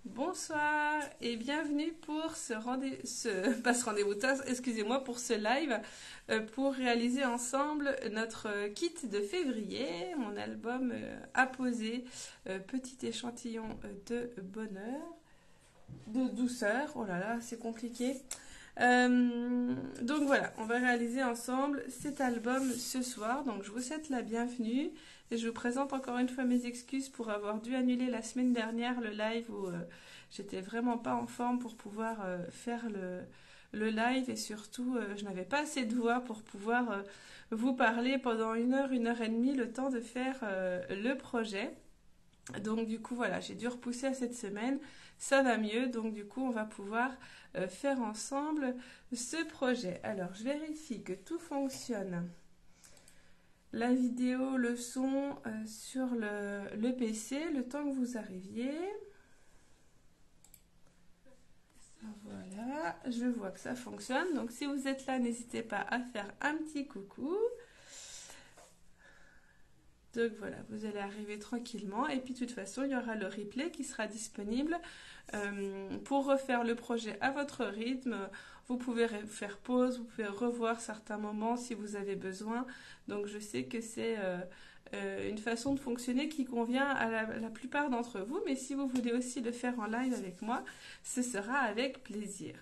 Bonsoir et bienvenue pour pas ce rendez-vous, excusez-moi, pour ce live pour réaliser ensemble notre kit de février, mon album apposé, petit échantillon de bonheur, de douceur. Oh là là, c'est compliqué. Donc voilà, on va réaliser ensemble cet album ce soir. Donc je vous souhaite la bienvenue et je vous présente encore une fois mes excuses pour avoir dû annuler la semaine dernière le live où j'étais vraiment pas en forme pour pouvoir faire le live et surtout je n'avais pas assez de voix pour pouvoir vous parler pendant une heure et demie, le temps de faire le projet. Donc du coup voilà, j'ai dû repousser à cette semaine, ça va mieux, donc du coup on va pouvoir faire ensemble ce projet. Alors je vérifie que tout fonctionne. La vidéo, le son sur le PC, le temps que vous arriviez. Voilà, je vois que ça fonctionne, donc si vous êtes là, n'hésitez pas à faire un petit coucou. Donc voilà, vous allez arriver tranquillement et puis de toute façon il y aura le replay qui sera disponible pour refaire le projet à votre rythme. Vous pouvez faire pause, vous pouvez revoir certains moments si vous avez besoin. Donc je sais que c'est une façon de fonctionner qui convient à la plupart d'entre vous, mais si vous voulez aussi le faire en live avec moi, ce sera avec plaisir.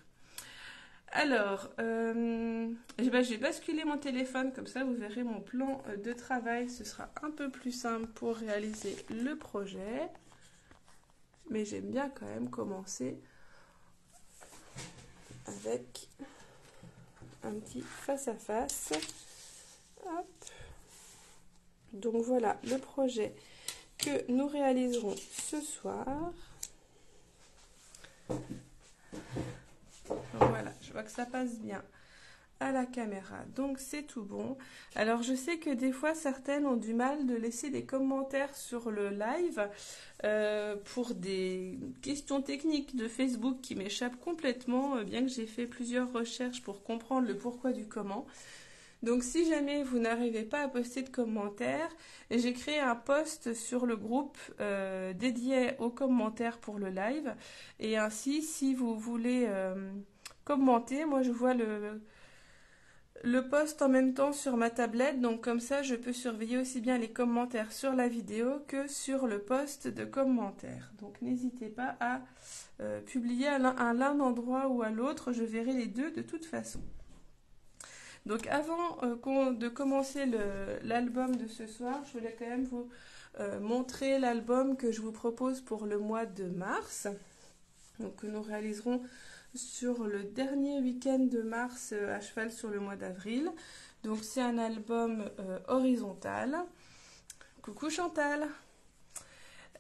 Alors, je vais basculer mon téléphone, comme ça vous verrez mon plan de travail. Ce sera un peu plus simple pour réaliser le projet. Mais j'aime bien quand même commencer avec un petit face-à-face. Hop. Donc voilà le projet que nous réaliserons ce soir. Voilà, je vois que ça passe bien à la caméra, donc c'est tout bon. Alors je sais que des fois certaines ont du mal de laisser des commentaires sur le live pour des questions techniques de Facebook qui m'échappent complètement, bien que j'ai fait plusieurs recherches pour comprendre le pourquoi du comment. Donc si jamais vous n'arrivez pas à poster de commentaires, j'ai créé un post sur le groupe dédié aux commentaires pour le live. Et ainsi, si vous voulez commenter, moi je vois le post en même temps sur ma tablette. Donc comme ça, je peux surveiller aussi bien les commentaires sur la vidéo que sur le post de commentaires. Donc n'hésitez pas à publier à l'un endroit ou à l'autre. Je verrai les deux de toute façon. Donc avant de commencer l'album de ce soir, je voulais quand même vous montrer l'album que je vous propose pour le mois de mars. Donc que nous réaliserons sur le dernier week-end de mars à cheval sur le mois d'avril. Donc c'est un album horizontal. Coucou Chantal.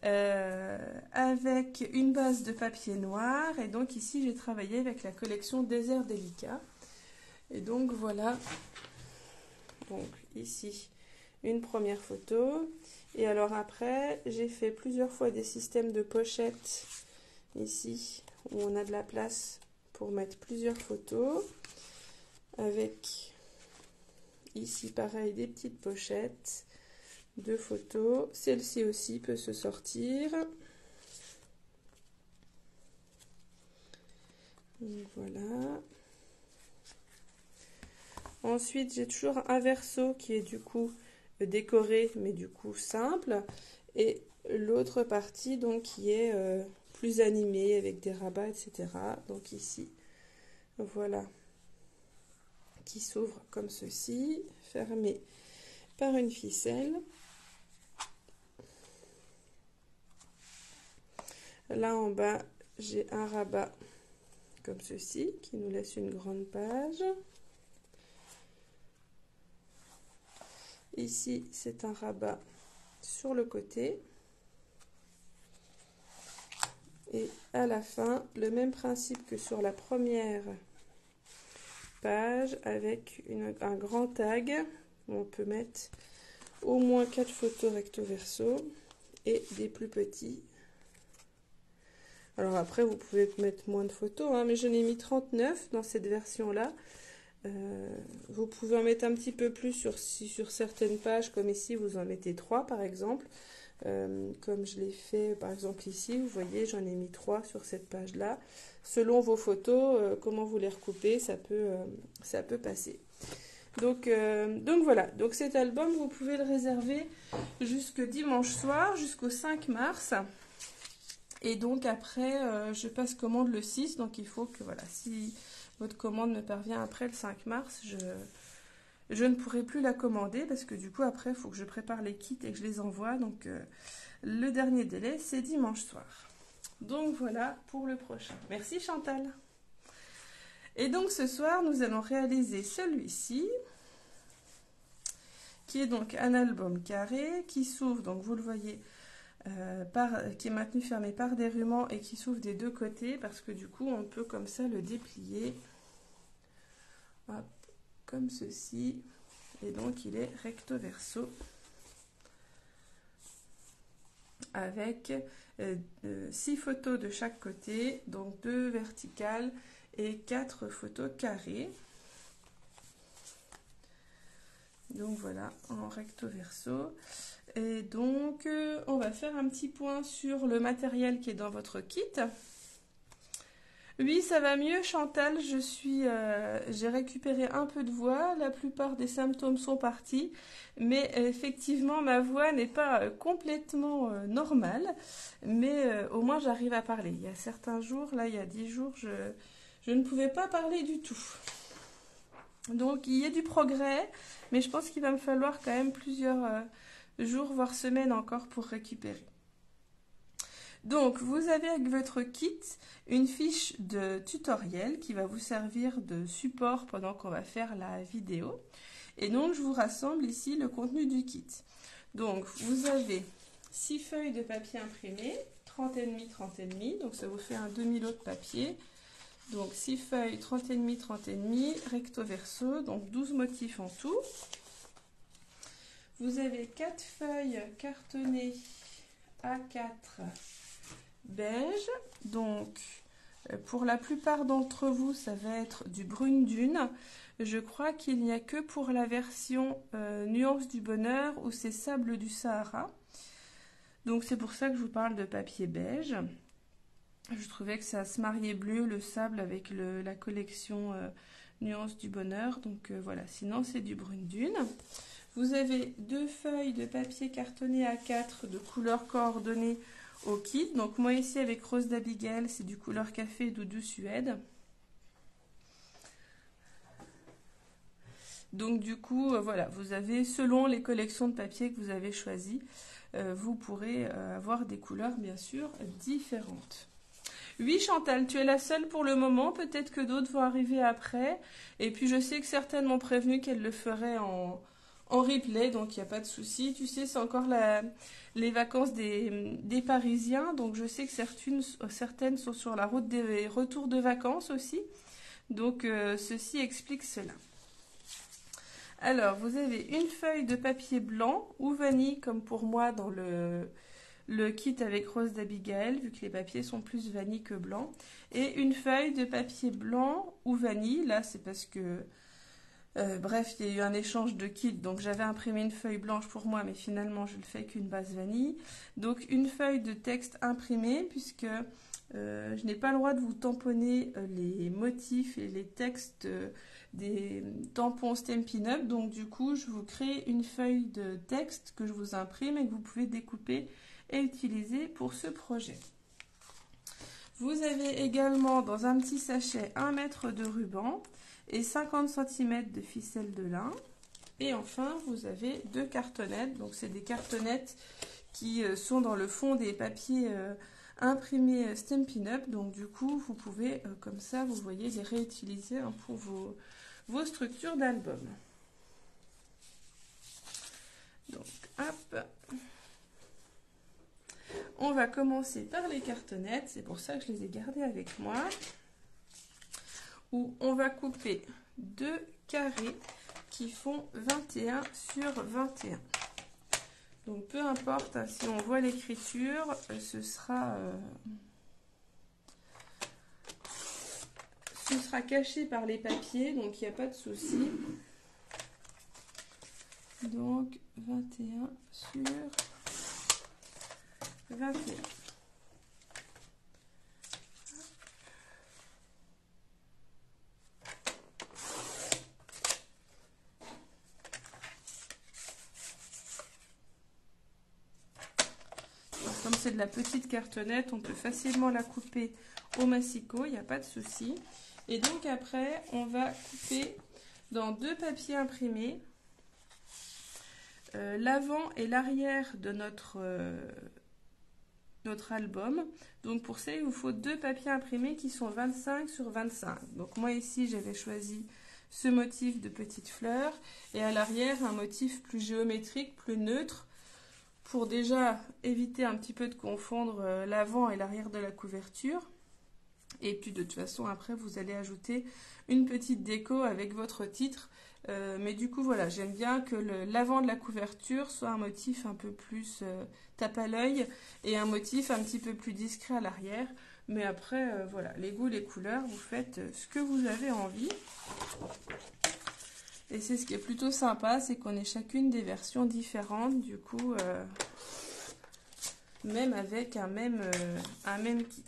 Avec une base de papier noir. Et donc ici j'ai travaillé avec la collection Désert Délicat. Et donc voilà, donc ici une première photo. Et alors après, j'ai fait plusieurs fois des systèmes de pochettes ici où on a de la place pour mettre plusieurs photos. Avec ici pareil des petites pochettes de photos. Celle-ci aussi peut se sortir. Donc voilà. Ensuite, j'ai toujours un verso qui est du coup décoré, mais du coup simple. Et l'autre partie, donc, qui est plus animée avec des rabats, etc. Donc ici, voilà, qui s'ouvre comme ceci, fermé par une ficelle. Là en bas, j'ai un rabat comme ceci, qui nous laisse une grande page. Ici, c'est un rabat sur le côté. Et à la fin, le même principe que sur la première page, avec un grand tag où on peut mettre au moins 4 photos recto verso et des plus petits. Alors après, vous pouvez mettre moins de photos, hein, mais je n'ai mis 39 dans cette version-là. Vous pouvez en mettre un petit peu plus sur certaines pages, comme ici, vous en mettez 3 par exemple. comme je l'ai fait par exemple ici. Vous voyez, j'en ai mis 3 sur cette page-là. Selon vos photos, comment vous les recoupez, ça peut passer. Donc voilà, donc cet album, vous pouvez le réserver jusque dimanche soir, jusqu'au 5 mars. Et donc après, je passe commande le 6, donc il faut que, voilà, si votre commande me parvient après le 5 mars, je ne pourrai plus la commander parce que du coup après, il faut que je prépare les kits et que je les envoie. Donc le dernier délai, c'est dimanche soir. Donc voilà pour le prochain. Merci Chantal. Et donc ce soir, nous allons réaliser celui-ci, qui est donc un album carré, qui s'ouvre, donc vous le voyez, qui est maintenu fermé par des rubans et qui s'ouvre des deux côtés, parce que du coup, on peut comme ça le déplier, hop, comme ceci, et donc il est recto verso, avec 6 photos de chaque côté, donc 2 verticales, et 4 photos carrées. Donc voilà, en recto verso. Et donc, on va faire un petit point sur le matériel qui est dans votre kit. Oui, ça va mieux, Chantal. J'ai récupéré un peu de voix. La plupart des symptômes sont partis. Mais effectivement, ma voix n'est pas complètement normale. Mais au moins, j'arrive à parler. Il y a certains jours, là, il y a 10 jours, je ne pouvais pas parler du tout. Donc, il y a du progrès. Mais je pense qu'il va me falloir quand même plusieurs jours, voire semaines encore pour récupérer. Donc, vous avez avec votre kit une fiche de tutoriel qui va vous servir de support pendant qu'on va faire la vidéo. Et donc, je vous rassemble ici le contenu du kit. Donc, vous avez 6 feuilles de papier imprimé, 30,5, 30,5. Donc, ça vous fait un demi-lot de papier. Donc, 6 feuilles, 30,5, 30,5, recto verso. Donc, 12 motifs en tout. Vous avez 4 feuilles cartonnées A4 beige. Donc, pour la plupart d'entre vous, ça va être du brune dune. Je crois qu'il n'y a que pour la version Nuance du Bonheur où c'est Sable du Sahara. Donc, c'est pour ça que je vous parle de papier beige. Je trouvais que ça se mariait mieux le sable avec la collection Nuance du Bonheur. Donc, voilà. Sinon, c'est du brune dune. Vous avez 2 feuilles de papier cartonné A4 de couleur coordonnée au kit. Donc moi ici avec Rose d'Abigail, c'est du couleur café Doudou Suède. Donc du coup, voilà, vous avez, selon les collections de papier que vous avez choisies, vous pourrez avoir des couleurs bien sûr différentes. Oui Chantal, tu es la seule pour le moment, peut-être que d'autres vont arriver après. Et puis je sais que certaines m'ont prévenu qu'elles le feraient en replay, donc il n'y a pas de souci. Tu sais, c'est encore les vacances des Parisiens, donc je sais que certaines sont sur la route des retours de vacances aussi. Donc ceci explique cela. Alors, vous avez une feuille de papier blanc ou vanille, comme pour moi dans le kit avec Rose d'Abigail, vu que les papiers sont plus vanille que blanc. Et une feuille de papier blanc ou vanille, là c'est parce que... bref, il y a eu un échange de kits, donc j'avais imprimé une feuille blanche pour moi, mais finalement je ne fais qu'une base vanille. Donc une feuille de texte imprimée, puisque je n'ai pas le droit de vous tamponner les motifs et les textes des tampons Stampin' Up. Donc du coup, je vous crée une feuille de texte que je vous imprime et que vous pouvez découper et utiliser pour ce projet. Vous avez également dans un petit sachet 1 mètre de ruban et 50 cm de ficelle de lin. Et enfin, vous avez 2 cartonnettes. Donc, c'est des cartonnettes qui sont dans le fond des papiers imprimés Stampin' Up. Donc, du coup, vous pouvez, comme ça, vous voyez, les réutiliser pour vos structures d'album. Donc, hop. On va commencer par les cartonnettes. C'est pour ça que je les ai gardées avec moi. Où on va couper 2 carrés qui font 21 sur 21. Donc peu importe, hein, si on voit l'écriture, ce sera caché par les papiers, donc il n'y a pas de souci. Donc 21 sur 21. Comme c'est de la petite cartonnette, on peut facilement la couper au massicot, il n'y a pas de souci. Et donc après, on va couper dans 2 papiers imprimés l'avant et l'arrière de notre album. Donc pour ça, il vous faut 2 papiers imprimés qui sont 25 sur 25. Donc moi ici, j'avais choisi ce motif de petites fleurs et à l'arrière, un motif plus géométrique, plus neutre, pour déjà éviter un petit peu de confondre l'avant et l'arrière de la couverture. Et puis de toute façon, après, vous allez ajouter une petite déco avec votre titre. Mais du coup, voilà, j'aime bien que l'avant de la couverture soit un motif un peu plus tape à l'œil et un motif un petit peu plus discret à l'arrière. Mais après, voilà, les goûts, les couleurs, vous faites ce que vous avez envie. Et c'est ce qui est plutôt sympa, c'est qu'on ait chacune des versions différentes, du coup, même avec un même kit.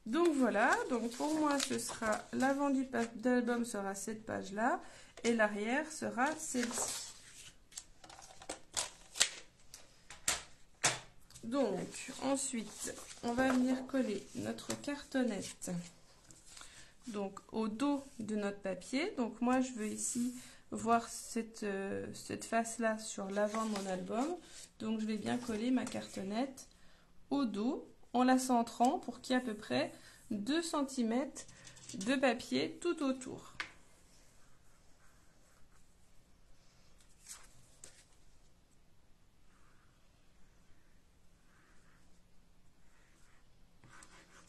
Donc voilà, donc pour moi ce sera l'avant de l'album sera cette page là et l'arrière sera celle-ci. Donc ensuite on va venir coller notre cartonnette donc au dos de notre papier. Donc moi je veux ici voir cette face là sur l'avant de mon album, donc je vais bien coller ma cartonnette au dos en la centrant pour qu'il y ait à peu près 2 cm de papier tout autour.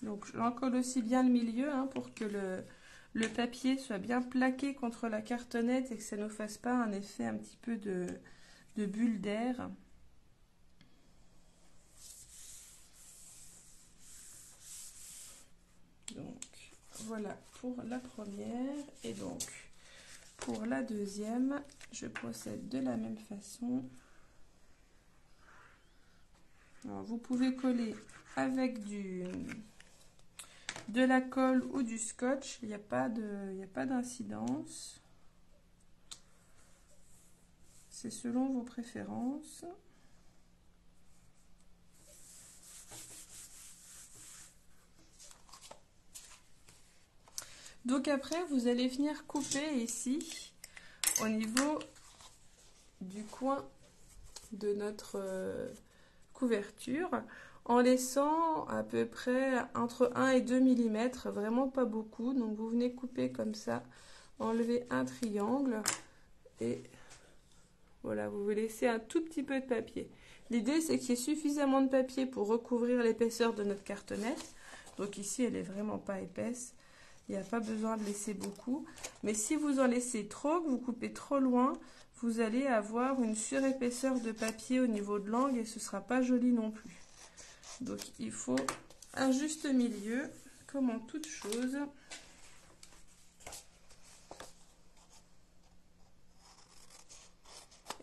Donc j'en colle aussi bien le milieu pour que le papier soit bien plaqué contre la cartonnette et que ça ne nous fasse pas un effet un petit peu de bulle d'air. Donc voilà pour la première et donc pour la deuxième, je procède de la même façon. Alors, vous pouvez coller avec de la colle ou du scotch, il n'y a pas d'incidence. C'est selon vos préférences. Donc après, vous allez venir couper ici, au niveau du coin de notre couverture, en laissant à peu près entre 1 et 2 mm, vraiment pas beaucoup. Donc vous venez couper comme ça, enlever un triangle et voilà, vous laissez un tout petit peu de papier. L'idée c'est qu'il y ait suffisamment de papier pour recouvrir l'épaisseur de notre cartonnette. Donc ici elle est vraiment pas épaisse. Il n'y a pas besoin de laisser beaucoup. Mais si vous en laissez trop, que vous coupez trop loin, vous allez avoir une surépaisseur de papier au niveau de l'angle et ce ne sera pas joli non plus. Donc il faut un juste milieu, comme en toute chose.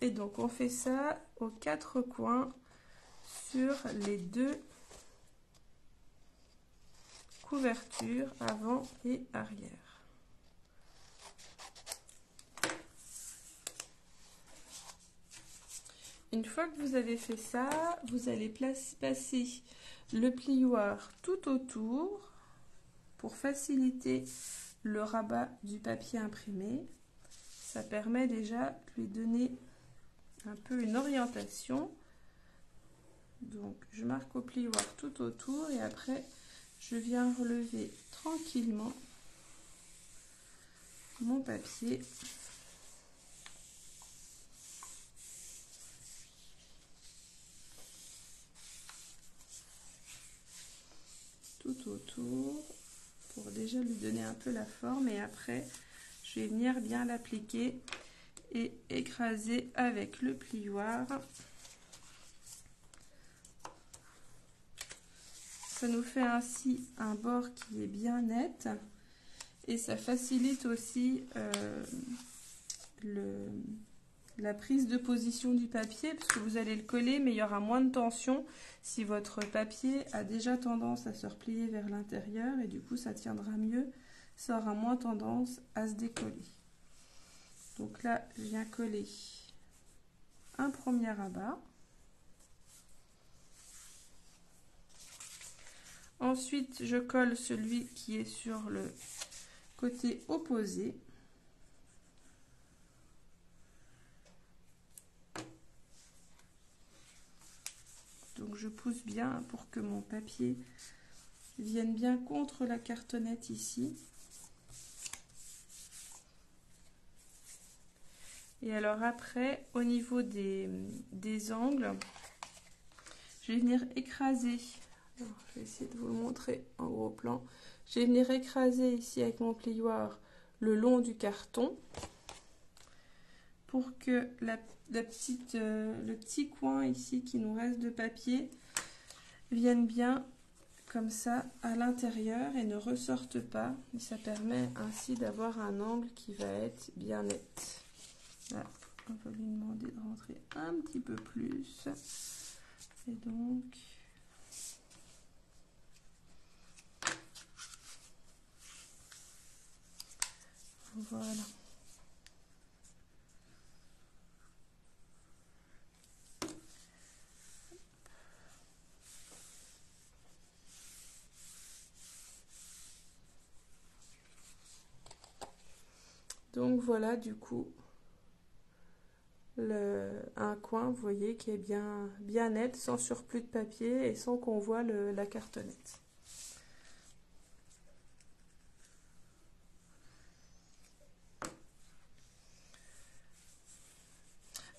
Et donc on fait ça aux 4 coins sur les 2 couvertures avant et arrière. Une fois que vous avez fait ça, vous allez passer le plioir tout autour pour faciliter le rabat du papier imprimé. Ça permet déjà de lui donner un peu une orientation. Donc je marque au plioir tout autour et après je viens relever tranquillement mon papier. Tout autour pour déjà lui donner un peu la forme et après je vais venir bien l'appliquer et écraser avec le plioir. Ça nous fait ainsi un bord qui est bien net et ça facilite aussi la prise de position du papier parce que vous allez le coller mais il y aura moins de tension si votre papier a déjà tendance à se replier vers l'intérieur et du coup ça tiendra mieux, ça aura moins tendance à se décoller. Donc là je viens coller un premier rabat. Ensuite, je colle celui qui est sur le côté opposé. Donc, je pousse bien pour que mon papier vienne bien contre la cartonnette ici. Et alors après, au niveau des angles, je vais venir écraser. Alors, je vais essayer de vous le montrer en gros plan. Je vais venir écraser ici avec mon plioir le long du carton pour que le petit coin ici qui nous reste de papier vienne bien comme ça à l'intérieur et ne ressorte pas. Et ça permet ainsi d'avoir un angle qui va être bien net. Là, on va lui demander de rentrer un petit peu plus. Et donc... Voilà. Donc voilà du coup un coin, vous voyez, qui est bien net, sans surplus de papier et sans qu'on voit la cartonnette.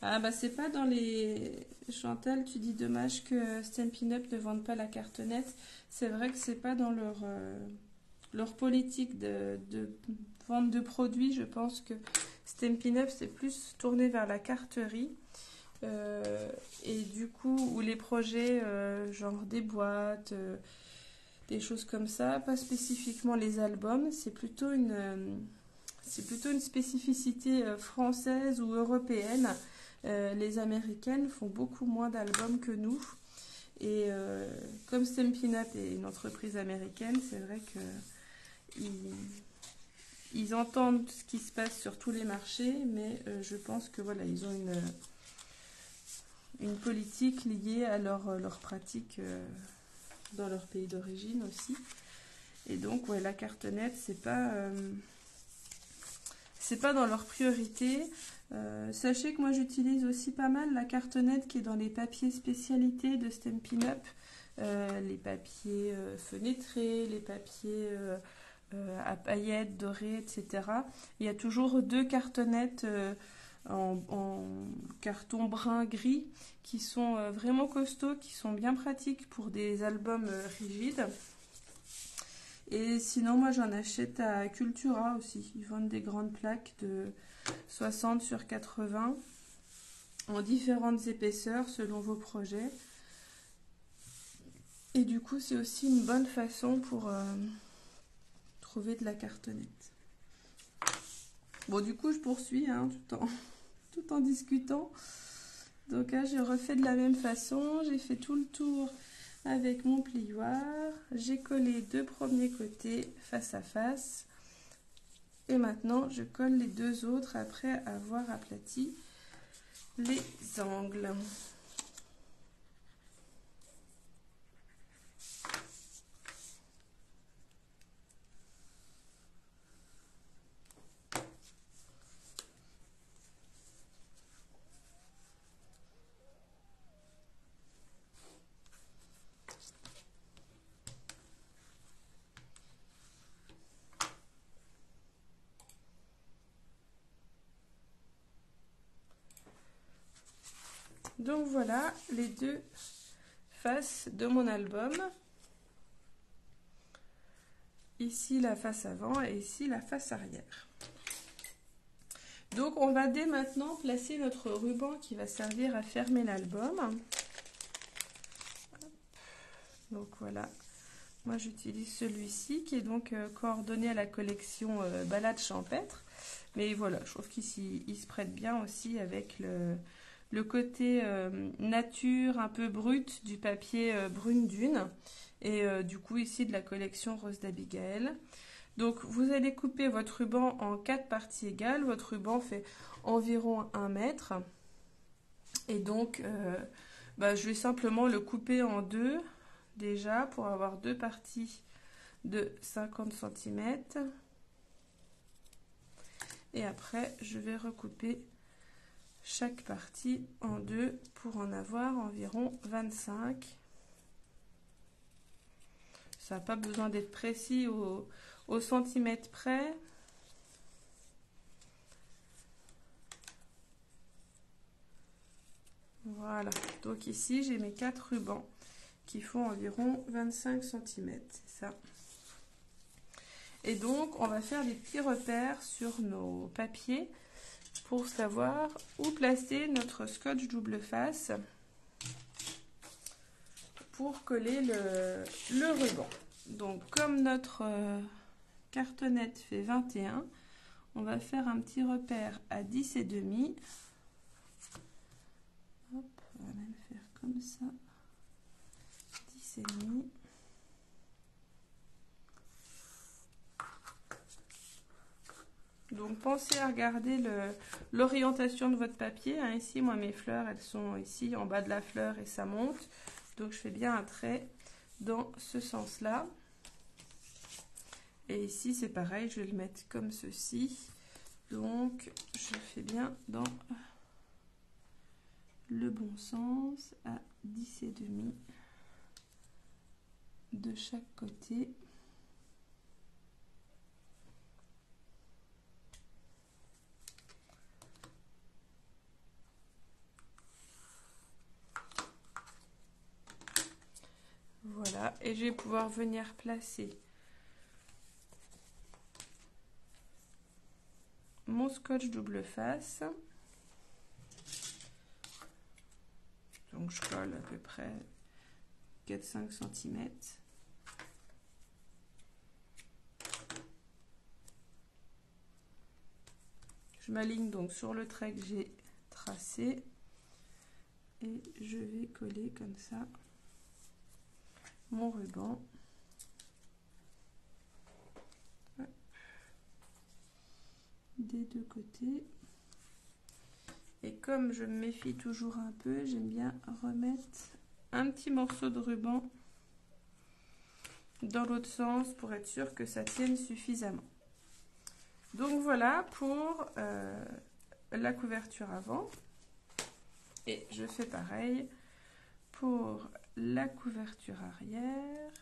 Ah bah c'est pas dans les... Chantal, tu dis dommage que Stampin' Up ne vende pas la cartonnette. C'est vrai que c'est pas dans leur politique de vente de produits. Je pense que Stampin' Up c'est plus tourné vers la carterie. Et du coup, ou les projets genre des boîtes, des choses comme ça, pas spécifiquement les albums, c'est plutôt une spécificité française ou européenne. Les américaines font beaucoup moins d'albums que nous. Et comme Stampin' Up est une entreprise américaine, c'est vrai qu'ils entendent ce qui se passe sur tous les marchés, mais je pense que voilà, ils ont une politique liée à leur pratique dans leur pays d'origine aussi. Et donc, ouais, la cartonnette, c'est pas dans leur priorité. Sachez que moi j'utilise aussi pas mal la cartonnette qui est dans les papiers spécialités de Stampin' Up, les papiers fenêtrés, les papiers à paillettes dorées, etc. Il y a toujours deux cartonnettes en carton brun gris qui sont vraiment costauds, qui sont bien pratiques pour des albums rigides. Et sinon, moi, j'en achète à Cultura aussi. Ils vendent des grandes plaques de 60 sur 80 en différentes épaisseurs selon vos projets. Et du coup, c'est aussi une bonne façon pour trouver de la cartonnette. Bon, du coup, je poursuis hein, tout en discutant. Donc là, j'ai refait de la même façon. J'ai fait tout le tour avec mon plioir, j'ai collé deux premiers côtés face à face et maintenant je colle les deux autres après avoir aplati les angles. Donc voilà les deux faces de mon album. Ici la face avant et ici la face arrière. Donc on va dès maintenant placer notre ruban qui va servir à fermer l'album. Donc voilà, moi j'utilise celui-ci qui est donc coordonné à la collection Balade champêtre. Mais voilà, je trouve qu'il se prête bien aussi avec le côté nature un peu brut du papier Brune Dune. Et du coup ici de la collection Rose d'Abigail. Donc vous allez couper votre ruban en 4 parties égales. Votre ruban fait environ 1 mètre. Et donc je vais simplement le couper en deux déjà pour avoir 2 parties de 50 cm. Et après je vais recouper chaque partie en deux pour en avoir environ 25. Ça n'a pas besoin d'être précis au centimètre près. Voilà, donc ici j'ai mes 4 rubans qui font environ 25 cm, c'est ça. Et donc on va faire des petits repères sur nos papiers pour savoir où placer notre scotch double face pour coller le ruban. Donc comme notre cartonnette fait 21, on va faire un petit repère à 10,5. Hop, on va même faire comme ça. 10,5. Donc pensez à regarder l'orientation de votre papier. Hein. Ici, moi mes fleurs, elles sont ici en bas de la fleur et ça monte. Donc je fais bien un trait dans ce sens-là. Et ici c'est pareil, je vais le mettre comme ceci. Donc je fais bien dans le bon sens à 10,5 de chaque côté. Voilà, et je vais pouvoir venir placer mon scotch double face. Donc je colle à peu près 4-5 cm. Je m'aligne donc sur le trait que j'ai tracé et je vais coller comme ça mon ruban. Des deux côtés. Et comme je me méfie toujours un peu, j'aime bien remettre un petit morceau de ruban dans l'autre sens pour être sûr que ça tienne suffisamment. Donc voilà pour la couverture avant. Et je fais pareil pour la couverture arrière.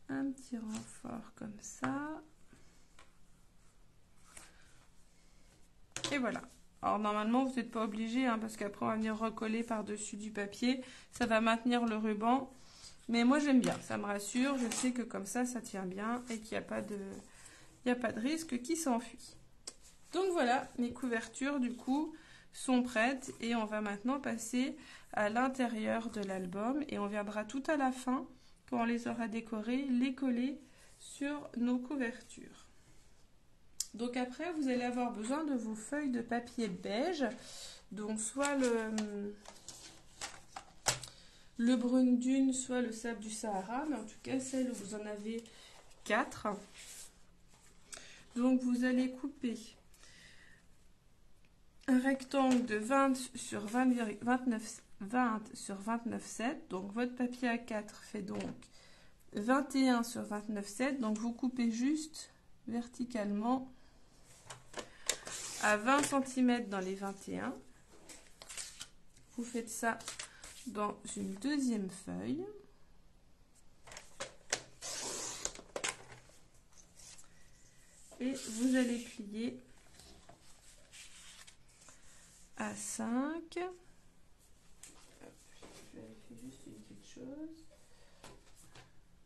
Un petit renfort comme ça. Et voilà. Alors normalement vous n'êtes pas obligé hein, parce qu'après on va venir recoller par-dessus du papier. Ça va maintenir le ruban. Mais moi j'aime bien, ça me rassure. Je sais que comme ça tient bien et qu'il n'y a pas de risque qui s'enfuit. Donc voilà, mes couvertures du coup sont prêtes et on va maintenant passer à l'intérieur de l'album et on viendra tout à la fin, quand on les aura décorées, les coller sur nos couvertures. Donc après, vous allez avoir besoin de vos feuilles de papier beige, donc soit le brune dune, soit le sable du Sahara, mais en tout cas celle où vous en avez 4. Donc vous allez couper un rectangle de 20 sur 29,7. Donc votre papier A4 fait donc 21 sur 29,7. Donc vous coupez juste verticalement à 20 cm dans les 21. Vous faites ça dans une deuxième feuille. Et vous allez plier à 5. Je vérifie juste une petite chose.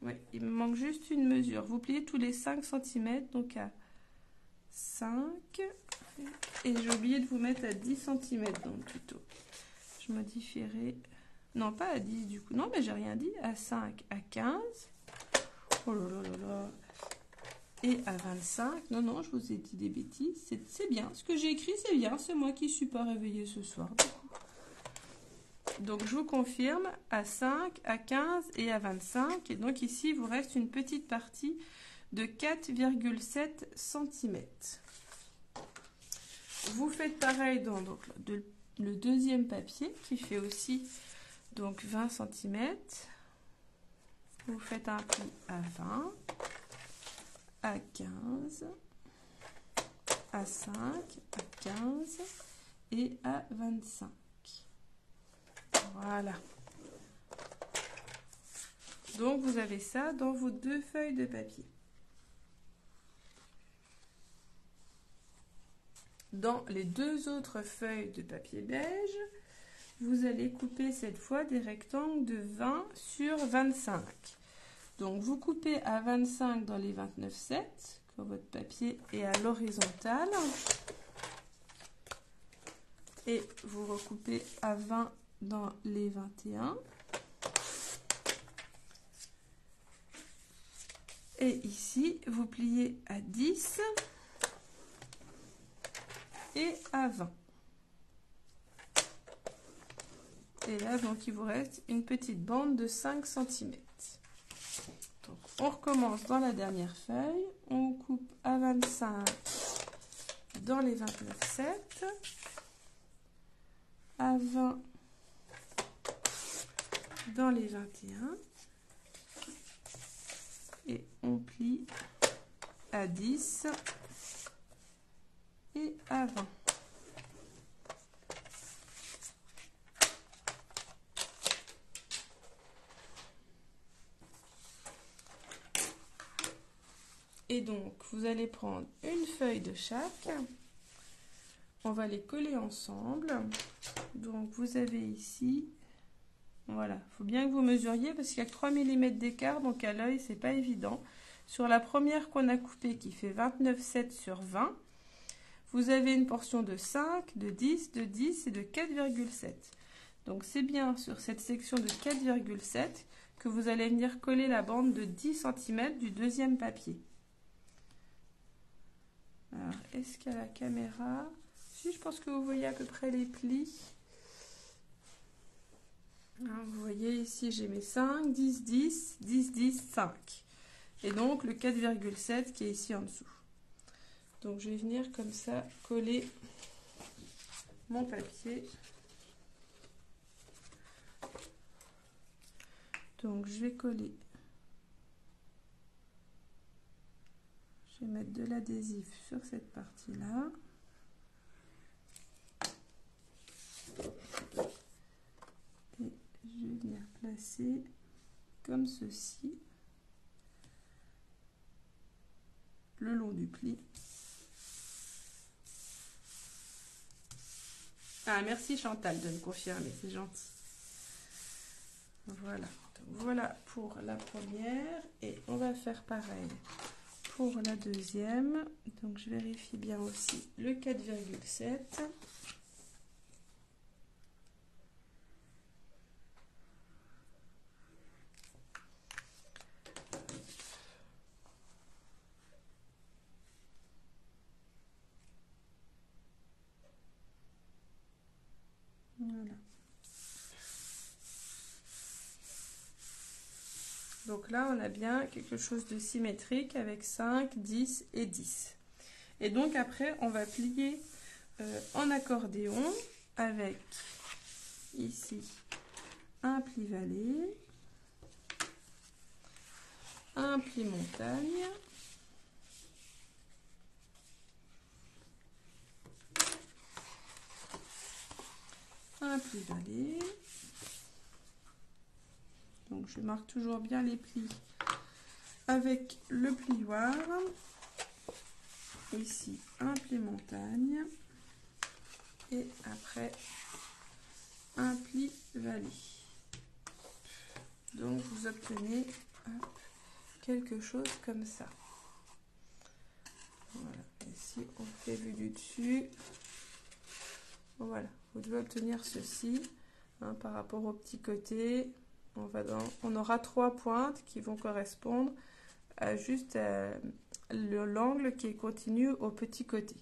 Oui, il me manque juste une mesure. Vous pliez tous les 5 cm, donc à 5. Et j'ai oublié de vous mettre à 10 cm dans le tuto. Je modifierai... Non, pas à 10 du coup. Non, mais j'ai rien dit. À 5, à 15. Oh là là là là. Et à 25. Non, non, je vous ai dit des bêtises. C'est bien. Ce que j'ai écrit, c'est bien. C'est moi qui ne suis pas réveillée ce soir. Donc, je vous confirme à 5, à 15 et à 25. Et donc, ici, il vous reste une petite partie de 4,7 cm. Vous faites pareil dans donc, le deuxième papier qui fait aussi donc 20 cm. Vous faites un pli à 20, à 15, à 5, à 15 et à 25. Voilà. Donc vous avez ça dans vos 2 feuilles de papier. Dans les 2 autres feuilles de papier beige, vous allez couper cette fois des rectangles de 20 sur 25. Donc vous coupez à 25 dans les 29,7 quand votre papier est à l'horizontale. Et vous recoupez à 20 dans les 21. Et ici, vous pliez à 10 et à 20. Et là, donc, il vous reste une petite bande de 5 cm. Donc, on recommence dans la dernière feuille. On coupe à 25 dans les 29,7. À 20 dans les 21. Et on plie à 10 et à 20. Et donc, vous allez prendre une feuille de chaque. On va les coller ensemble. Donc, vous avez ici... Voilà, il faut bien que vous mesuriez parce qu'il y a que 3 mm d'écart, donc à l'œil, c'est pas évident. Sur la première qu'on a coupée qui fait 29,7 sur 20, vous avez une portion de 5, de 10 et de 4,7. Donc c'est bien sur cette section de 4,7 que vous allez venir coller la bande de 10 cm du deuxième papier. Alors, est-ce qu'à la caméra... Si, je pense que vous voyez à peu près les plis. Alors, vous voyez ici, j'ai mes 5, 10, 10, 10, 10, 5. Et donc le 4,7 qui est ici en dessous. Donc je vais venir comme ça coller mon papier. Donc je vais coller. Je vais mettre de l'adhésif sur cette partie-là. Et je vais venir placer comme ceci le long du pli. Ah, merci Chantal de me confirmer, c'est gentil. Voilà. Donc, voilà pour la première et on va faire pareil pour la deuxième. Donc je vérifie bien aussi le 4,7. Voilà. Donc là, on a bien quelque chose de symétrique avec 5, 10 et 10. Et donc après, on va plier en accordéon avec ici un pli vallée, un pli montagne, un pli vallée, je marque toujours bien les plis avec le plioir. Ici, un pli montagne. Et après, un pli vallée. Donc, vous obtenez quelque chose comme ça. Voilà. Ici, on fait vue du dessus. Voilà. Vous devez obtenir ceci par rapport au petit côté. On aura 3 pointes qui vont correspondre à juste l'angle qui est continu au petit côté.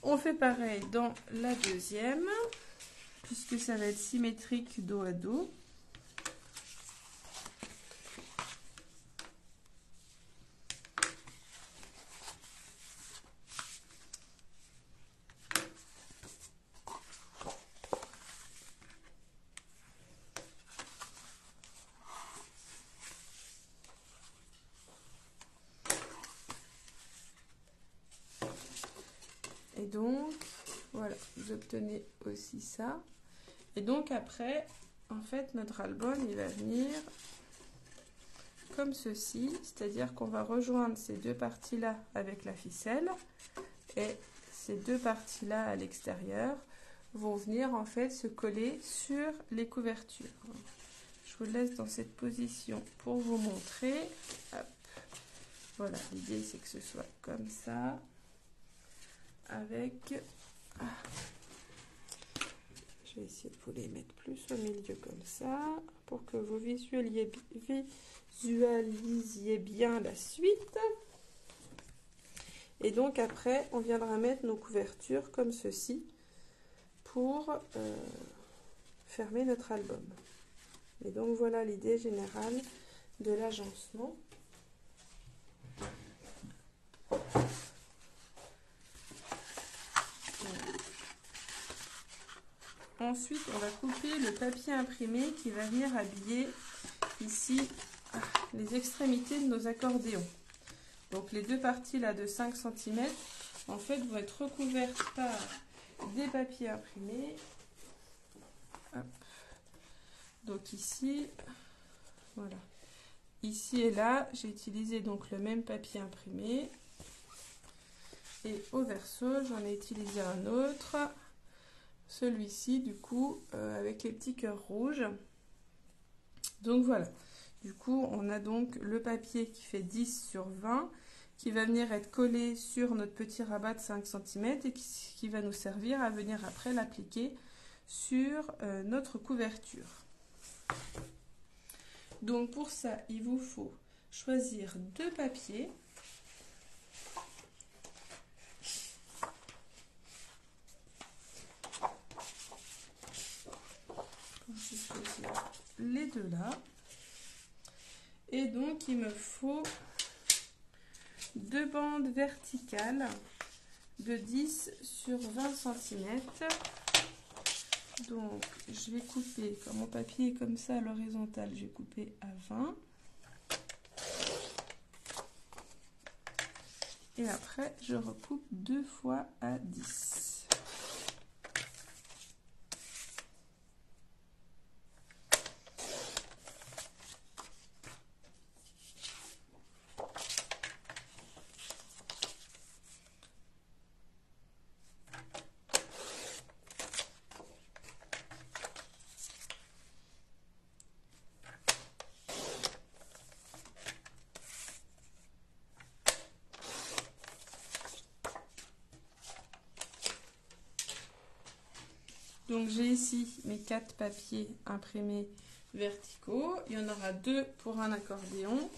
On fait pareil dans la deuxième, puisque ça va être symétrique dos à dos. Et donc, voilà, vous obtenez aussi ça. Et donc après, en fait, notre album, il va venir comme ceci. C'est-à-dire qu'on va rejoindre ces deux parties-là avec la ficelle. Et ces deux parties-là à l'extérieur vont venir en fait se coller sur les couvertures. Je vous laisse dans cette position pour vous montrer. Hop. Voilà, l'idée c'est que ce soit comme ça. Avec, je vais essayer de vous les mettre plus au milieu comme ça pour que vous visualisiez bien la suite. Et donc après on viendra mettre nos couvertures comme ceci pour fermer notre album. Et donc voilà l'idée générale de l'agencement. Ensuite, on va couper le papier imprimé qui va venir habiller ici les extrémités de nos accordéons. Donc les deux parties là de 5 cm en fait vont être recouvertes par des papiers imprimés. Hop. Donc ici, voilà. Ici et là, j'ai utilisé donc le même papier imprimé. Et au verso, j'en ai utilisé un autre. Celui-ci du coup avec les petits cœurs rouges. Donc voilà, du coup on a donc le papier qui fait 10 sur 20 qui va venir être collé sur notre petit rabat de 5 cm et qui va nous servir à venir après l'appliquer sur notre couverture. Donc pour ça il vous faut choisir deux papiers. Je vais choisir les deux là. Et donc il me faut deux bandes verticales de 10 sur 20 cm. Donc je vais couper, comme mon papier est comme ça à l'horizontale, je vais couper à 20. Et après je recoupe deux fois à 10. Donc j'ai ici mes 4 papiers imprimés verticaux. Il y en aura 2 pour un accordéon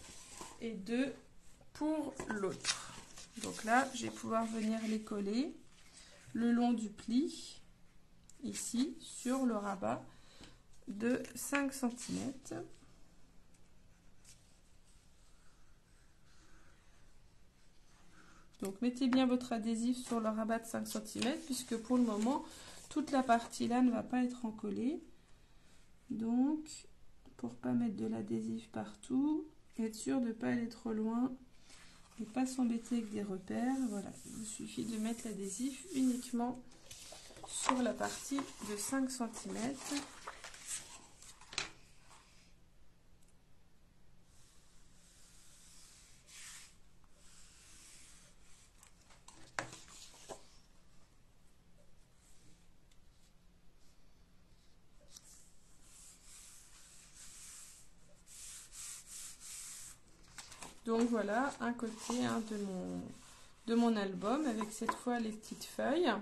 et 2 pour l'autre. Donc là, je vais pouvoir venir les coller le long du pli, ici, sur le rabat de 5 cm. Donc mettez bien votre adhésif sur le rabat de 5 cm puisque pour le moment, toute la partie là ne va pas être encollée. Donc, pour pas mettre de l'adhésif partout, être sûr de ne pas aller trop loin et pas s'embêter avec des repères. Voilà, il vous suffit de mettre l'adhésif uniquement sur la partie de 5 cm. Donc voilà un côté hein, de mon album avec cette fois les petites feuilles.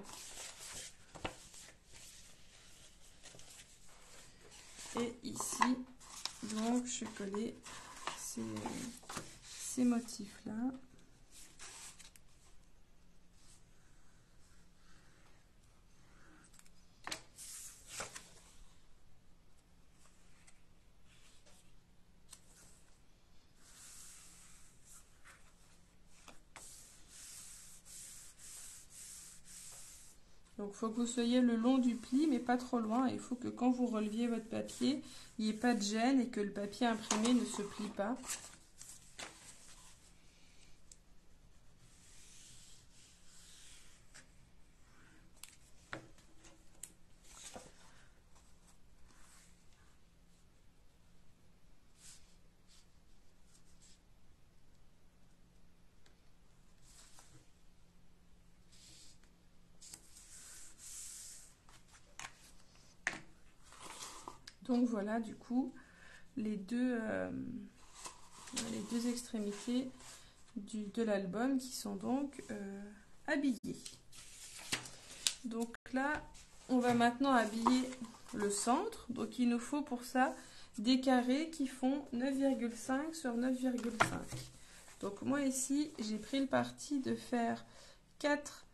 Et ici, donc je vais coller ces motifs-là. Donc, il faut que vous soyez le long du pli, mais pas trop loin. Il faut que quand vous releviez votre papier, il n'y ait pas de gêne et que le papier imprimé ne se plie pas. Donc voilà du coup les deux extrémités de l'album qui sont donc habillées. Donc là on va maintenant habiller le centre. Donc il nous faut pour ça des carrés qui font 9,5 sur 9,5. Donc moi ici j'ai pris le parti de faire 4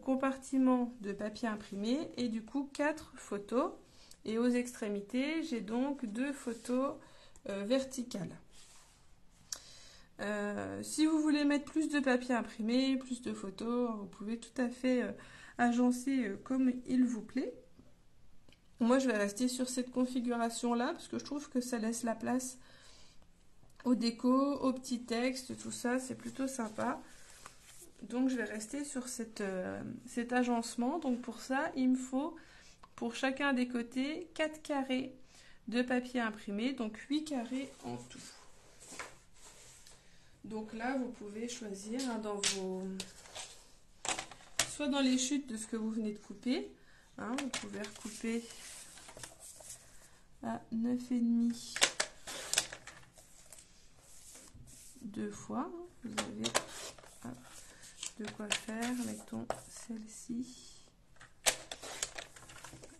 compartiments de papier imprimé et du coup 4 photos. Et aux extrémités, j'ai donc 2 photos verticales. Si vous voulez mettre plus de papier imprimé, plus de photos, vous pouvez tout à fait agencer comme il vous plaît. Moi, je vais rester sur cette configuration-là parce que je trouve que ça laisse la place aux décos, aux petits textes, tout ça, c'est plutôt sympa. Donc, je vais rester sur cet agencement. Donc, pour ça, il me faut... Pour chacun des côtés, 4 carrés de papier imprimé, donc 8 carrés en tout. Donc là, vous pouvez choisir hein, soit dans les chutes de ce que vous venez de couper. Hein, vous pouvez recouper à 9,5 2 fois. Vous avez de quoi faire. Mettons celle-ci.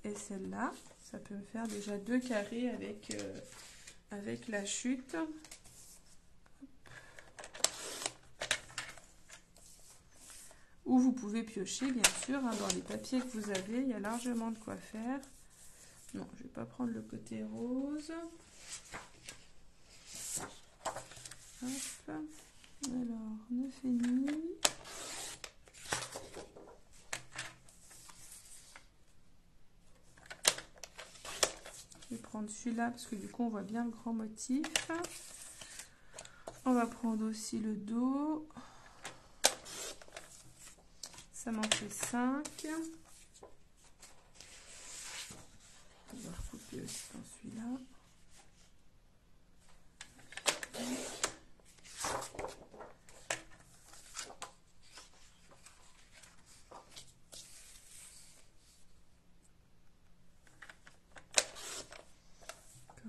Et celle-là, ça peut me faire déjà 2 carrés avec la chute. Ou vous pouvez piocher, bien sûr, hein, dans les papiers que vous avez, il y a largement de quoi faire. Non, je ne vais pas prendre le côté rose. Hop. Alors, 9,5. Je vais prendre celui-là parce que du coup on voit bien le grand motif. On va prendre aussi le dos. Ça m'en fait 5. On va recouper aussi dans celui-là.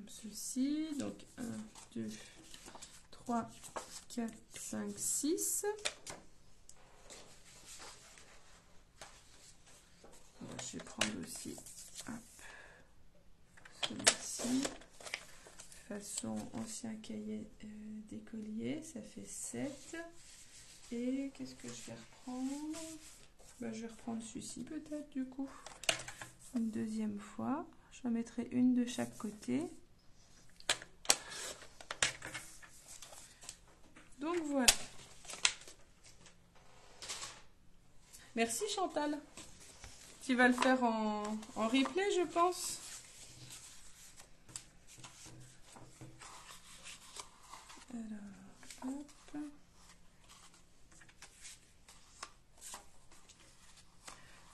Ceci, donc 1, 2, 3, 4, 5, 6. Je vais prendre aussi celui-ci, façon ancien cahier d'écolier, ça fait 7. Et qu'est-ce que je vais reprendre? Je vais reprendre celui-ci peut-être du coup, une deuxième fois. J'en mettrai une de chaque côté. Donc voilà. Merci Chantal. Tu vas le faire en replay, je pense. Alors, hop.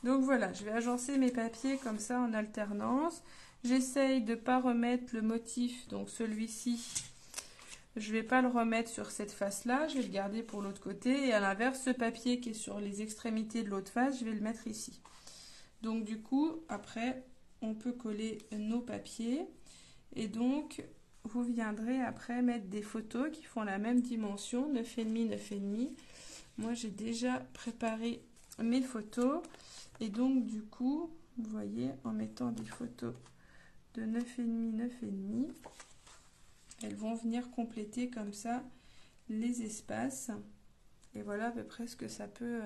Donc voilà, je vais agencer mes papiers comme ça en alternance. J'essaye de ne pas remettre le motif, donc celui-ci. Je ne vais pas le remettre sur cette face-là, je vais le garder pour l'autre côté. Et à l'inverse, ce papier qui est sur les extrémités de l'autre face, je vais le mettre ici. Donc du coup, après, on peut coller nos papiers. Et donc, vous viendrez après mettre des photos qui font la même dimension, 9,5, 9,5. Moi, j'ai déjà préparé mes photos. Et donc, du coup, vous voyez, en mettant des photos de 9,5, 9,5, elles vont venir compléter comme ça les espaces. Et voilà à peu près ce que ça peut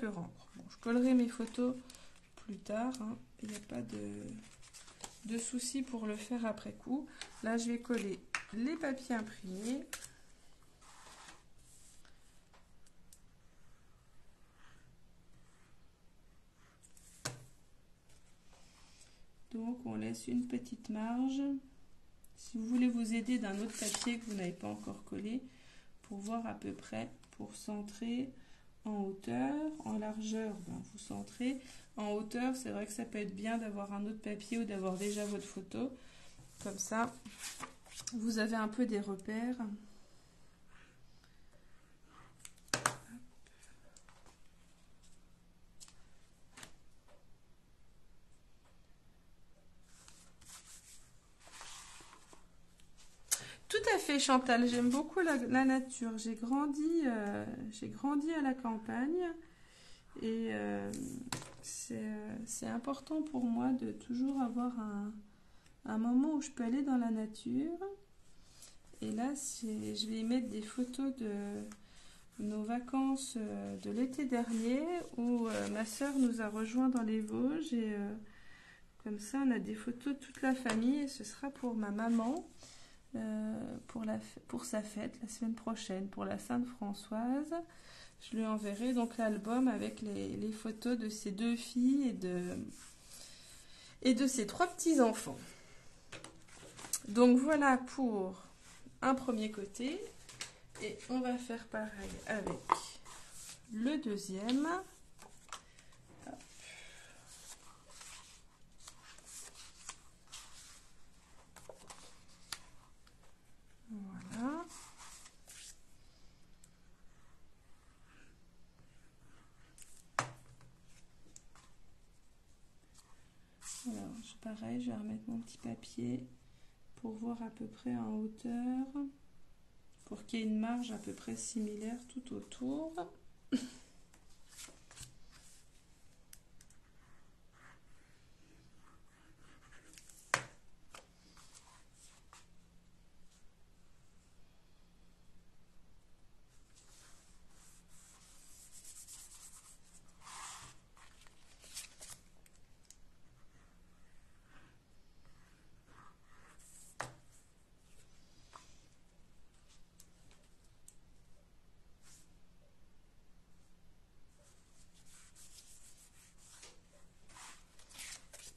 rendre. Bon, je collerai mes photos plus tard, hein. Il n'y a pas de souci pour le faire après coup. Là, je vais coller les papiers imprimés. Donc, on laisse une petite marge. Si vous voulez vous aider d'un autre papier que vous n'avez pas encore collé, pour voir à peu près, pour centrer en hauteur, en largeur, ben, vous centrez. En hauteur, c'est vrai que ça peut être bien d'avoir un autre papier ou d'avoir déjà votre photo. Comme ça, vous avez un peu des repères. Tout à fait, Chantal, j'aime beaucoup la nature. J'ai grandi à la campagne et c'est important pour moi de toujours avoir un moment où je peux aller dans la nature. Et là, je vais y mettre des photos de nos vacances de l'été dernier où ma sœur nous a rejoints dans les Vosges et comme ça, on a des photos de toute la famille et ce sera pour ma maman. Pour sa fête la semaine prochaine, pour la Sainte-Françoise. Je lui enverrai donc l'album avec les photos de ses 2 filles et de ses 3 petits-enfants. Donc voilà pour un premier côté. Et on va faire pareil avec le deuxième. Voilà. Alors, pareil, je vais remettre mon petit papier pour voir à peu près en hauteur, pour qu'il y ait une marge à peu près similaire tout autour.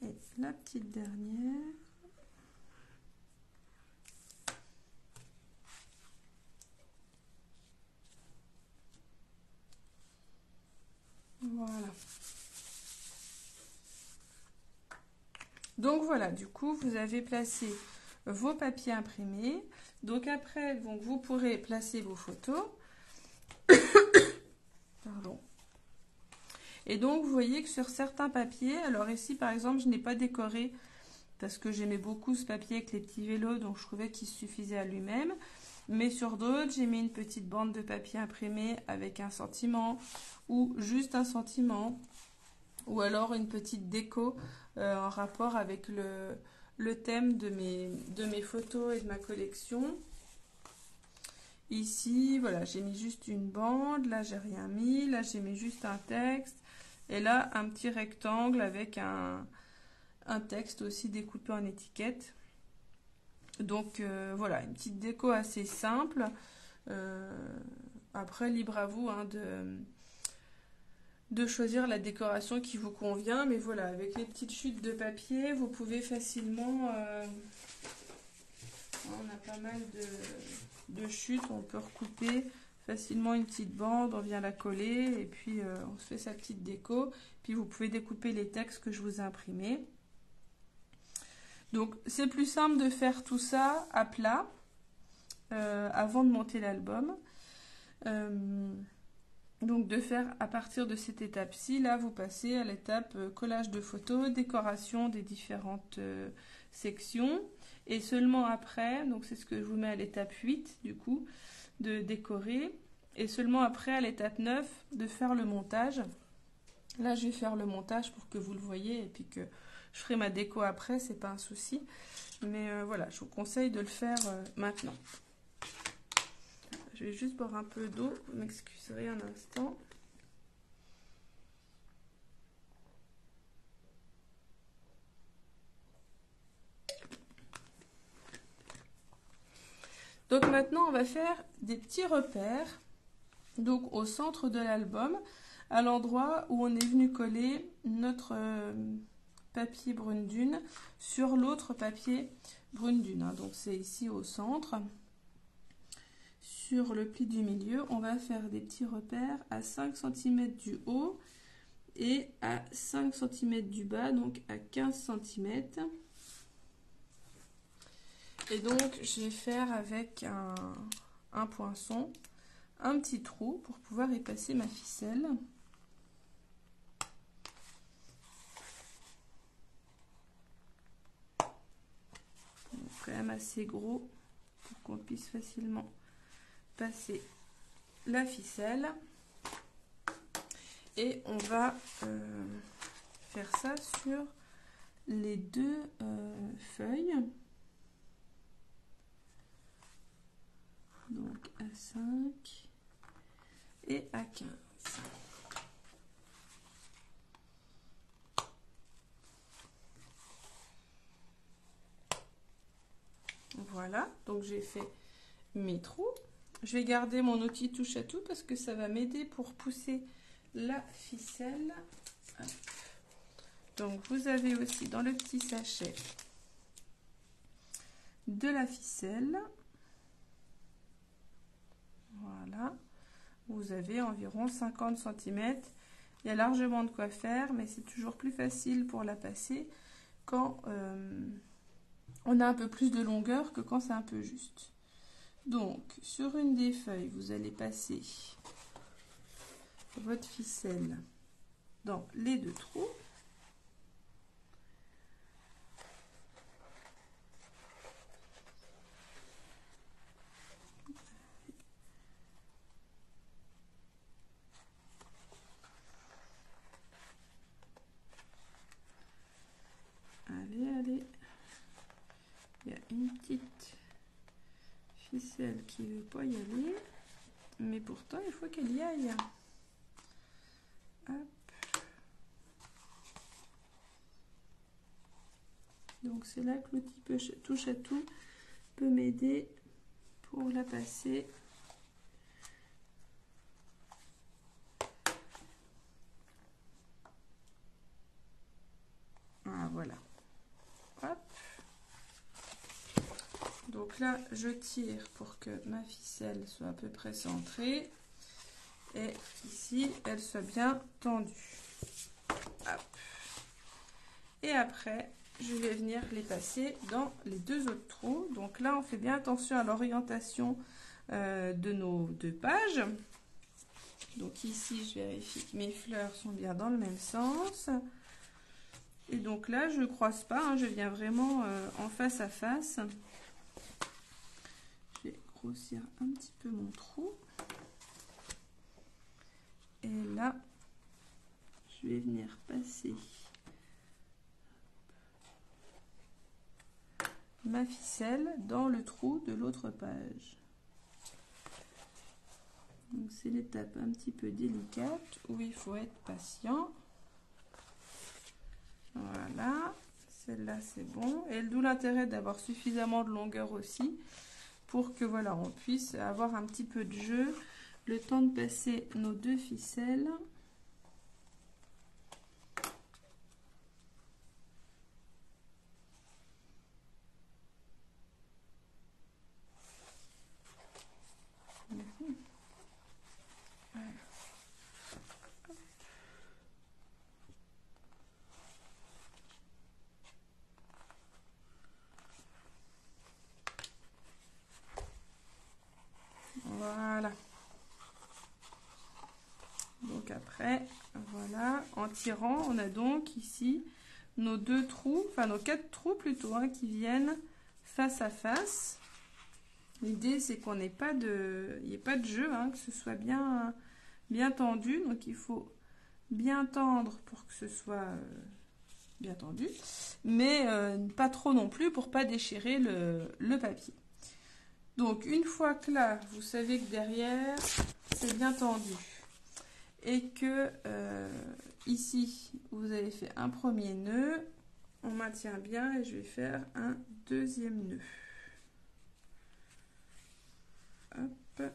Et la petite dernière. Voilà. Donc voilà, du coup, vous avez placé vos papiers imprimés. Donc après, donc, vous pourrez placer vos photos. Pardon. Et donc, vous voyez que sur certains papiers, alors ici, par exemple, je n'ai pas décoré parce que j'aimais beaucoup ce papier avec les petits vélos, donc je trouvais qu'il suffisait à lui-même. Mais sur d'autres, j'ai mis une petite bande de papier imprimé avec un sentiment ou juste un sentiment. Ou alors une petite déco en rapport avec le thème de mes photos et de ma collection. Ici, voilà, j'ai mis juste une bande. Là, j'ai rien mis. Là, j'ai mis juste un texte. Et là, un petit rectangle avec un texte aussi découpé en étiquette. Donc, voilà, une petite déco assez simple. Après, libre à vous hein, de choisir la décoration qui vous convient. Mais voilà, avec les petites chutes de papier, vous pouvez facilement... on a pas mal de chutes, on peut recouper facilement une petite bande, on vient la coller et puis on se fait sa petite déco. Puis vous pouvez découper les textes que je vous ai imprimés. Donc c'est plus simple de faire tout ça à plat avant de monter l'album. Donc de faire à partir de cette étape-ci, là vous passez à l'étape collage de photos, décoration des différentes sections. Et seulement après, donc c'est ce que je vous mets à l'étape 8 du coup, de décorer. Et seulement après, à l'étape 9, de faire le montage. Là, je vais faire le montage pour que vous le voyez et puis que je ferai ma déco après, c'est pas un souci. Mais voilà, je vous conseille de le faire maintenant. Je vais juste boire un peu d'eau, vous m'excuserez un instant. Donc maintenant, on va faire des petits repères. Donc au centre de l'album, à l'endroit où on est venu coller notre papier brune dune sur l'autre papier brune dune. Hein. Donc c'est ici au centre. Sur le pli du milieu, on va faire des petits repères à 5 cm du haut et à 5 cm du bas, donc à 15 cm. Et donc je vais faire avec un poinçon un petit trou pour pouvoir y passer ma ficelle. Donc, quand même assez gros pour qu'on puisse facilement passer la ficelle. Et on va faire ça sur les deux feuilles. Donc à 5 et à 15. Voilà, donc j'ai fait mes trous. Je vais garder mon outil touche à tout parce que ça va m'aider pour pousser la ficelle. Hop. Donc vous avez aussi dans le petit sachet de la ficelle. Voilà, vous avez environ 50 cm. Il y a largement de quoi faire, mais c'est toujours plus facile pour la passer quand on a un peu plus de longueur que quand c'est un peu juste. Donc, sur une des feuilles, vous allez passer votre ficelle dans les deux trous. Allez, allez. Il y a une petite ficelle qui ne veut pas y aller, mais pourtant il faut qu'elle y aille. Hop. Donc c'est là que l'outil touche à tout peut m'aider pour la passer. Ah, voilà. Hop. Donc là, je tire pour que ma ficelle soit à peu près centrée. Et ici, elle soit bien tendue. Hop. Et après, je vais venir les passer dans les deux autres trous. Donc là, on fait bien attention à l'orientation de nos deux pages. Donc ici, je vérifie que mes fleurs sont bien dans le même sens. Et donc là, je ne croise pas, hein, je viens vraiment en face à face. Je vais grossir un petit peu mon trou. Et là, je vais venir passer ma ficelle dans le trou de l'autre page. Donc c'est l'étape un petit peu délicate où il faut être patient. Voilà, celle-là c'est bon. Et d'où l'intérêt d'avoir suffisamment de longueur aussi pour que voilà, on puisse avoir un petit peu de jeu le temps de passer nos deux ficelles. Voilà. Donc après, voilà, en tirant, on a donc ici nos deux trous, enfin nos quatre trous plutôt, hein, qui viennent face à face. L'idée, c'est qu'on n'ait pas de, il n'y ait pas de jeu, hein, que ce soit bien, bien tendu. Donc, il faut bien tendre pour que ce soit bien tendu, mais pas trop non plus pour pas déchirer le papier. Donc, une fois que là, vous savez que derrière, c'est bien tendu et que ici, vous avez fait un premier nœud, on maintient bien et je vais faire un deuxième nœud. Hop. Hop.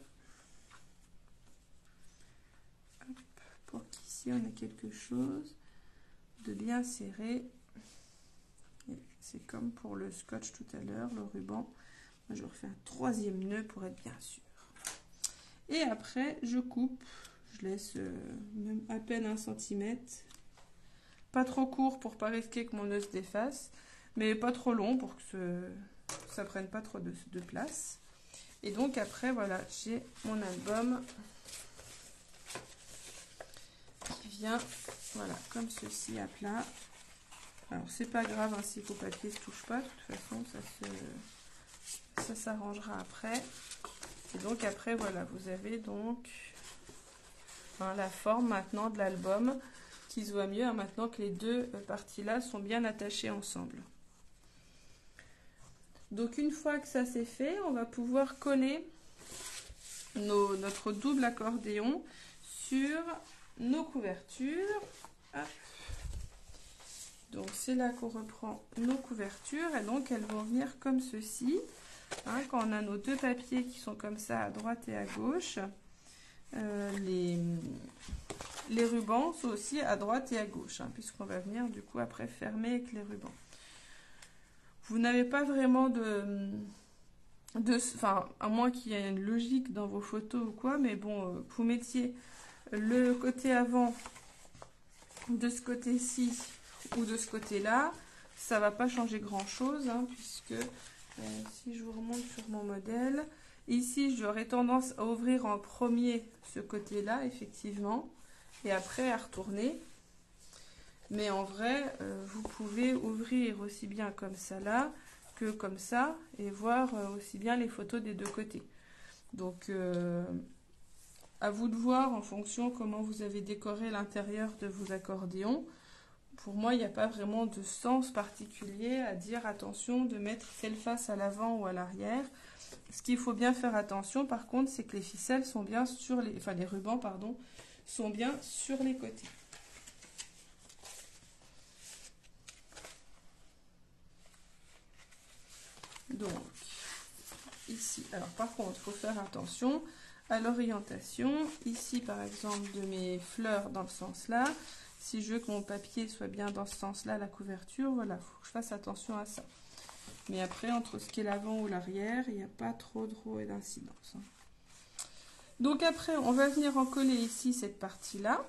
Pour qu'ici on ait quelque chose de bien serré. C'est comme pour le scotch tout à l'heure, le ruban. Moi, je refais un troisième nœud pour être bien sûr. Et après, je coupe. Je laisse même à peine 1 cm. Pas trop court pour pas risquer que mon nœud se défasse, mais pas trop long pour que ça prenne pas trop de place. Et donc après, voilà, j'ai mon album qui vient, voilà, comme ceci à plat. Alors c'est pas grave hein, si vos papiers se touchent pas, de toute façon ça s'arrangera après. Et donc après, voilà, vous avez donc hein, la forme maintenant de l'album qui se voit mieux hein, maintenant que les deux parties là sont bien attachées ensemble. Donc une fois que ça c'est fait, on va pouvoir coller notre double accordéon sur nos couvertures. Hop. Donc c'est là qu'on reprend nos couvertures et donc elles vont venir comme ceci. Hein, quand on a nos deux papiers qui sont comme ça à droite et à gauche, les rubans sont aussi à droite et à gauche, hein, puisqu'on va venir du coup après fermer avec les rubans. Vous n'avez pas vraiment enfin, à moins qu'il y ait une logique dans vos photos ou quoi, mais bon, que vous mettiez le côté avant de ce côté-ci ou de ce côté-là, ça va pas changer grand-chose, hein, puisque si je vous remonte sur mon modèle, ici j'aurais tendance à ouvrir en premier ce côté-là, effectivement, et après à retourner. Mais en vrai, vous pouvez ouvrir aussi bien comme ça là que comme ça et voir aussi bien les photos des deux côtés. Donc, à vous de voir en fonction comment vous avez décoré l'intérieur de vos accordéons. Pour moi, il n'y a pas vraiment de sens particulier à dire attention de mettre telle face à l'avant ou à l'arrière. Ce qu'il faut bien faire attention, par contre, c'est que les ficelles sont bien sur les... Enfin, les rubans, pardon, sont bien sur les côtés. Donc, ici, alors par contre, il faut faire attention à l'orientation. Ici, par exemple, de mes fleurs dans le sens là, si je veux que mon papier soit bien dans ce sens-là, la couverture, voilà, il faut que je fasse attention à ça. Mais après, entre ce qui est l'avant ou l'arrière, il n'y a pas trop d'incidence. Hein. Donc après, on va venir en coller ici cette partie-là.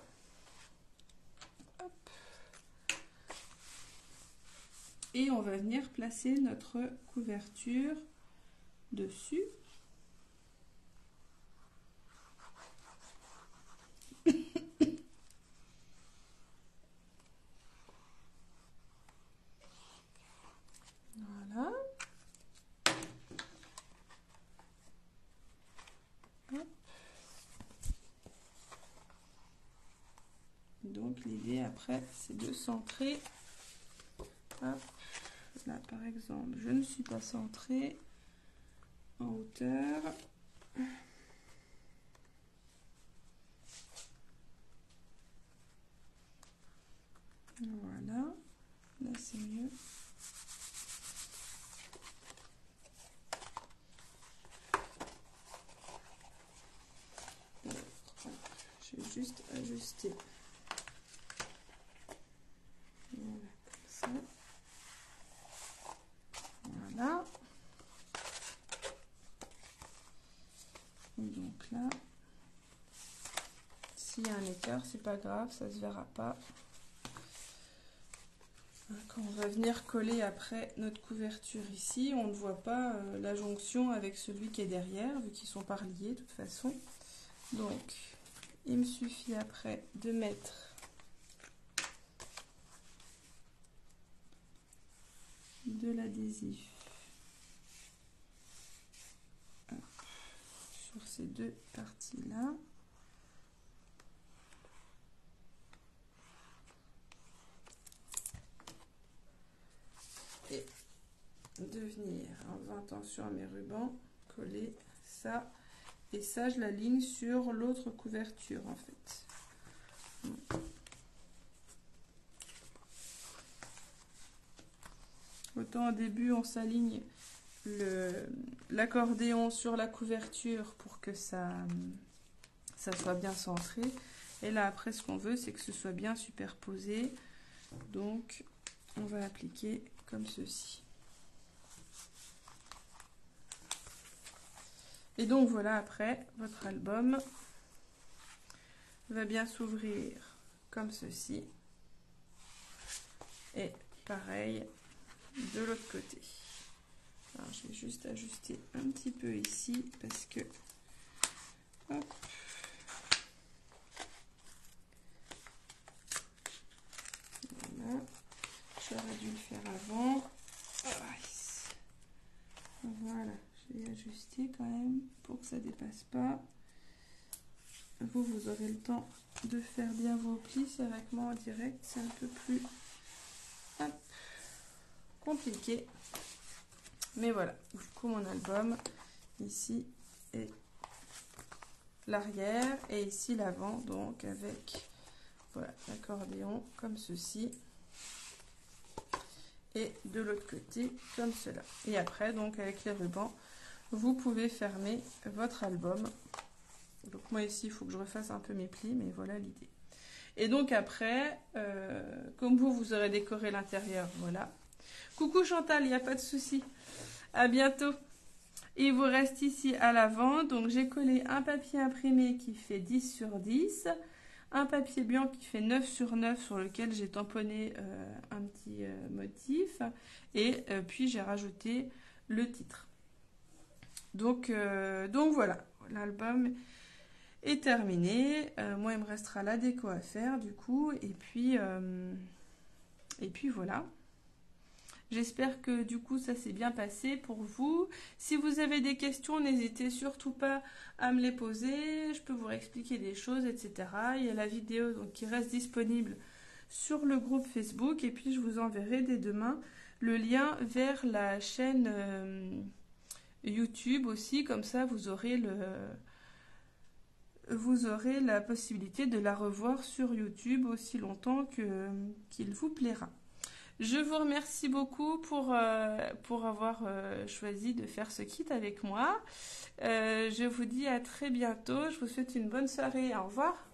Et on va venir placer notre couverture dessus. Voilà. Hop. Donc l'idée après, c'est de centrer. Hop. Là, par exemple, je ne suis pas centrée en hauteur. Voilà. Là, c'est mieux. Je vais juste ajuster. Voilà, comme ça. Voilà. Et donc là, s'il y a un écart, c'est pas grave, ça se verra pas. Quand on va venir coller après notre couverture ici, on ne voit pas la jonction avec celui qui est derrière, vu qu'ils sont pas reliés de toute façon. Donc, il me suffit après de mettre de l'adhésif ces deux parties-là. Et de venir, en faisant attention à mes rubans, coller ça. Et ça, je l'aligne sur l'autre couverture, en fait. Autant au début, on s'aligne l'accordéon sur la couverture pour que ça soit bien centré. Et là, après, ce qu'on veut, c'est que ce soit bien superposé. Donc, on va appliquer comme ceci. Et donc, voilà, après, votre album va bien s'ouvrir comme ceci. Et pareil, de l'autre côté. Alors, je vais juste ajuster un petit peu ici parce que... Hop. Voilà. J'aurais dû le faire avant. Voilà. Je vais ajuster quand même pour que ça ne dépasse pas. Vous aurez le temps de faire bien vos plis. C'est avec moi en direct. C'est un peu plus compliqué. Mais voilà, du coup mon album, ici est l'arrière et ici l'avant, donc avec voilà, l'accordéon comme ceci. Et de l'autre côté comme cela. Et après, donc avec les rubans, vous pouvez fermer votre album. Donc moi ici, il faut que je refasse un peu mes plis, mais voilà l'idée. Et donc après, comme vous aurez décoré l'intérieur, voilà. Coucou Chantal, il n'y a pas de souci. À bientôt. Il vous reste ici à l'avant, donc j'ai collé un papier imprimé qui fait 10 sur 10, un papier blanc qui fait 9 sur 9 sur lequel j'ai tamponné un petit motif, et puis j'ai rajouté le titre. Donc voilà, l'album est terminé. Moi, il me restera la déco à faire du coup, et puis voilà. J'espère que du coup ça s'est bien passé pour vous. Si vous avez des questions, n'hésitez surtout pas à me les poser. Je peux vous expliquer des choses, etc. Il y a la vidéo donc, qui reste disponible sur le groupe Facebook. Et puis je vous enverrai dès demain le lien vers la chaîne YouTube aussi. Comme ça vous aurez la possibilité de la revoir sur YouTube aussi longtemps qu'il vous plaira. Je vous remercie beaucoup pour avoir choisi de faire ce kit avec moi. Je vous dis à très bientôt. Je vous souhaite une bonne soirée. Au revoir.